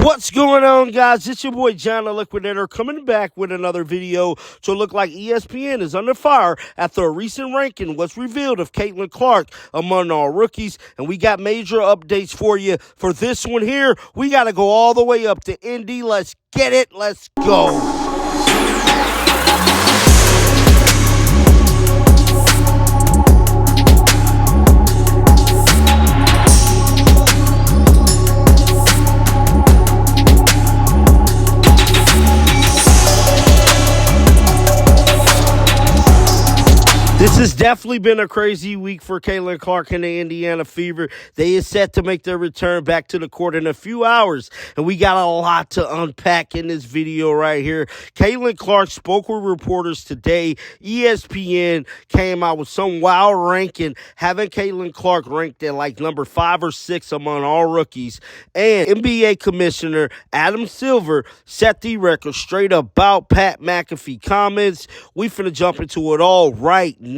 What's going on, guys? It's your boy John the Liquidator coming back with another video. So it look like ESPN is under fire after a recent ranking was revealed of Caitlin Clark among all rookies. And we got major updates for you. For this one here, we got to go all the way up to Indy. Let's get it. Let's go. This has definitely been a crazy week for Caitlin Clark and the Indiana Fever. They is set to make their return back to the court in a few hours, and we got a lot to unpack in this video right here. Caitlin Clark spoke with reporters today. ESPN came out with some wild ranking, having Caitlin Clark ranked at like number 5 or 6 among all rookies. And NBA Commissioner Adam Silver set the record straight about Pat McAfee comments. We finna jump into it all right now.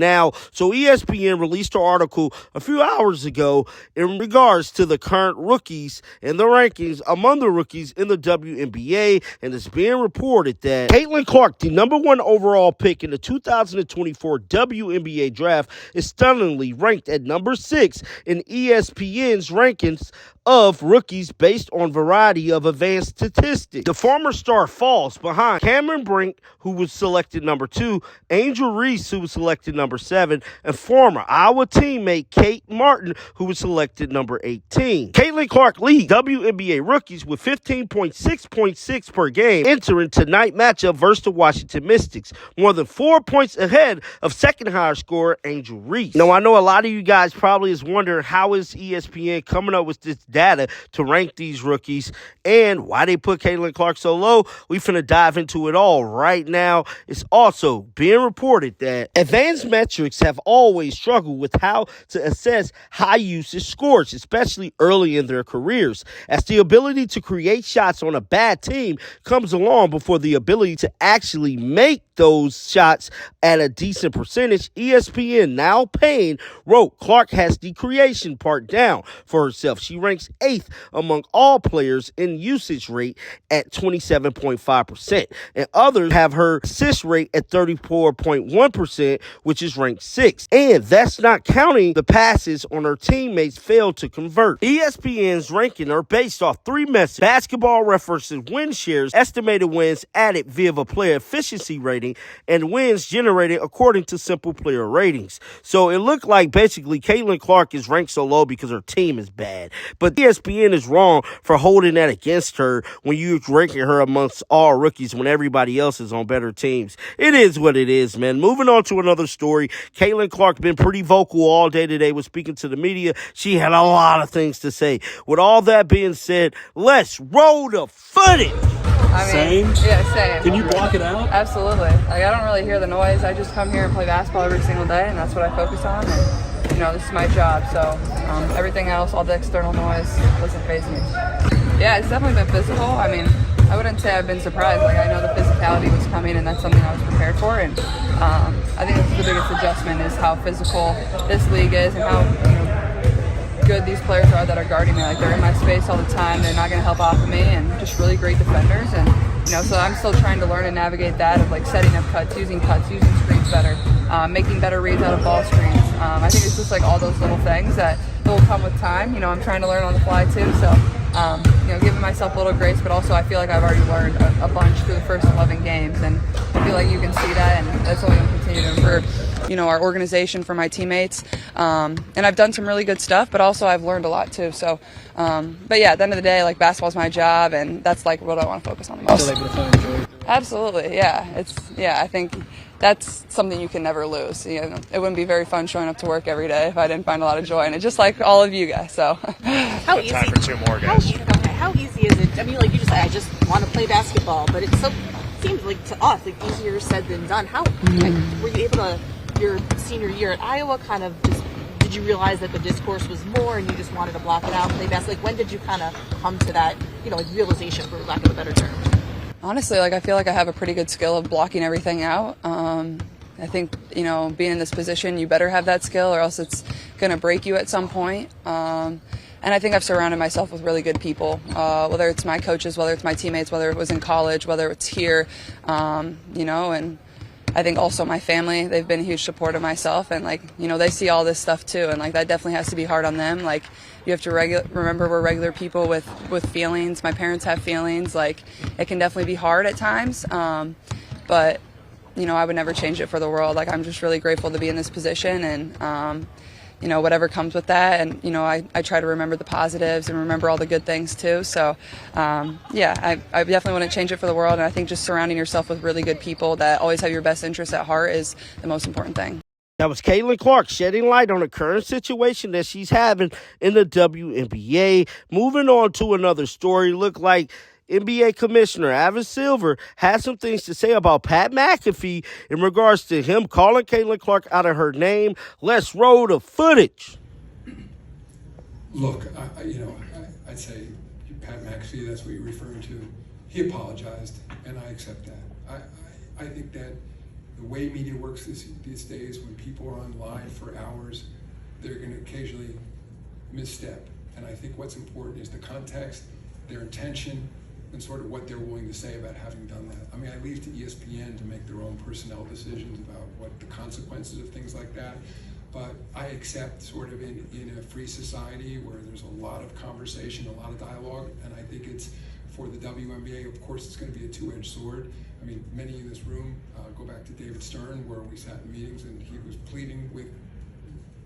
So ESPN released an article a few hours ago in regards to the current rookies and the rankings among the rookies in the WNBA, and it's being reported that Caitlin Clark, the number 1 overall pick in the 2024 WNBA draft, is stunningly ranked at number 6 in ESPN's rankings of rookies based on variety of advanced statistics. The former star falls behind Cameron Brink, who was selected number 2, Angel Reese, who was selected number 7, and former Iowa teammate Kate Martin, who was selected number 18. Caitlin Clark leads WNBA rookies with 15.6 per game entering tonight matchup versus the Washington Mystics, more than 4 points ahead of second highest scorer Angel Reese. Now, I know a lot of you guys probably is wondering how is ESPN coming up with this data to rank these rookies and why they put Caitlin Clark so low. We finna dive into it all right now. It's also being reported that advanced metrics have always struggled with how to assess high usage scores, especially early in their careers, as the ability to create shots on a bad team comes along before the ability to actually make those shots at a decent percentage. ESPN, now Payne, wrote Clark has the creation part down for herself. She ranks 8th among all players in usage rate at 27.5%, and others have her assist rate at 34.1%, which is ranked 6th. And that's not counting the passes on her teammates failed to convert. ESPN's ranking are based off 3 methods: Basketball Reference's win shares, estimated wins added via the player efficiency rating, and wins generated according to simple player ratings. So it looked like basically Caitlin Clark is ranked so low because her team is bad. But ESPN is wrong for holding that against her when you're ranking her amongst all rookies when everybody else is on better teams. It is what it is, man. Moving on to another story. Caitlin Clark been pretty vocal all day today with speaking to the media. She had a lot of things to say. With all that being said, let's roll the footage. Same? Yeah, same. Can you block it out? Absolutely. Like, I don't really hear the noise. I just come here and play basketball every single day, and that's what I focus on. And, you know, this is my job, so everything else, all the external noise, doesn't faze me. Yeah, it's definitely been physical. I mean, I wouldn't say I've been surprised. Like, I know the physicality was coming, and that's something I was prepared for. And I think that's the biggest adjustment is how physical this league is and how, good these players are that are guarding me. Like, they're in my space all the time. They're not going to help off of me, and just really great defenders. And so I'm still trying to learn and navigate that of like setting up cuts, using screens better, making better reads out of ball screens. I think it's just like all those little things that will come with time. I'm trying to learn on the fly too. So giving myself a little grace, but also I feel like I've already learned a bunch through the first 11 games, and I feel like you can see that, and that's only going to continue to improve. Our organization for my teammates, and I've done some really good stuff, but also I've learned a lot too. So, but yeah, at the end of the day, like, basketball's my job, and that's like what I want to focus on the most. Absolutely, yeah. I think that's something you can never lose. It wouldn't be very fun showing up to work every day if I didn't find a lot of joy in it, just like all of you guys. So, how easy? Time for 2 more guys. How easy is it? I mean, like you just said, I just want to play basketball, but it seems like to us like easier said than done. How were you able to? Your senior year at Iowa, kind of just, did you realize that the discourse was more and you just wanted to block it out and play basketball? Like, when did you kind of come to that, realization, for lack of a better term? Honestly, I feel like I have a pretty good skill of blocking everything out. I think, being in this position, you better have that skill or else it's going to break you at some point. And I think I've surrounded myself with really good people, whether it's my coaches, whether it's my teammates, whether it was in college, whether it's here, and I think also my family, they've been a huge support of myself, and they see all this stuff too, and that definitely has to be hard on them. You have to remember we're regular people with feelings. My parents have feelings. It can definitely be hard at times, but I would never change it for the world. I'm just really grateful to be in this position, and whatever comes with that. And, I try to remember the positives and remember all the good things too. So, I definitely wouldn't change it for the world. And I think just surrounding yourself with really good people that always have your best interests at heart is the most important thing. That was Caitlin Clark shedding light on the current situation that she's having in the WNBA. Moving on to another story, looked like NBA Commissioner Adam Silver had some things to say about Pat McAfee in regards to him calling Caitlin Clark out of her name. Let's roll the footage. Look, I'd say Pat McAfee, that's what you're referring to. He apologized, and I accept that. I think that the way media works these days, when people are on live for hours, they're going to occasionally misstep. And I think what's important is the context, their intention, and sort of what they're willing to say about having done that. I mean, I leave to ESPN to make their own personnel decisions about what the consequences of things like that. But I accept sort of in a free society where there's a lot of conversation, a lot of dialogue, and I think it's for the WNBA, of course, it's going to be a two-edged sword. I mean, many in this room go back to David Stern, where we sat in meetings and he was pleading with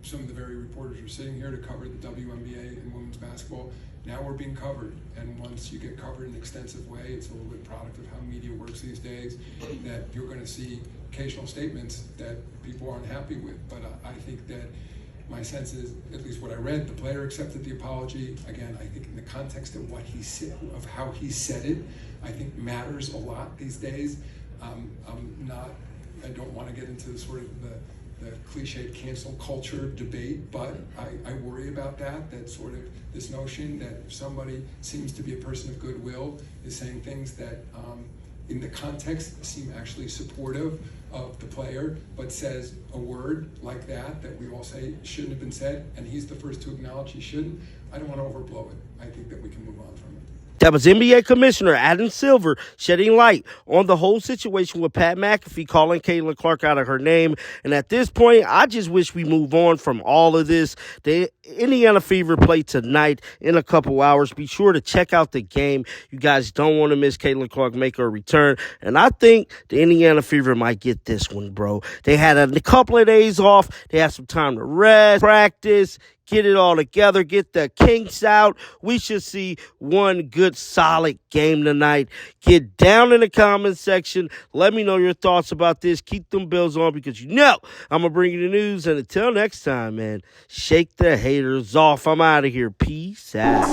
some of the very reporters who are sitting here to cover the WNBA and women's basketball. Now we're being covered, and once you get covered in an extensive way, it's a little bit product of how media works these days, that you're going to see occasional statements that people aren't happy with. But I think that my sense is, at least what I read, the player accepted the apology. Again, I think in the context of what he said, of how he said it, I think matters a lot these days. I don't want to get into sort of the cliched cancel culture debate, but I worry about that sort of this notion that if somebody seems to be a person of goodwill, is saying things that in the context seem actually supportive of the player, but says a word like that we all say shouldn't have been said, and he's the first to acknowledge he shouldn't. I don't want to overblow it. I think that we can move on from it. That was NBA Commissioner Adam Silver shedding light on the whole situation with Pat McAfee calling Caitlin Clark out of her name. And at this point, I just wish we move on from all of this. The Indiana Fever play tonight in a couple hours. Be sure to check out the game. You guys don't want to miss Caitlin Clark make her return. And I think the Indiana Fever might get this one, bro. They had a couple of days off. They had some time to rest, practice, get it all together, get the kinks out. We should see one good, solid game tonight. Get down in the comments section. Let me know your thoughts about this. Keep them bills on, because I'm going to bring you the news. And until next time, man, shake the haters off. I'm out of here. Peace out.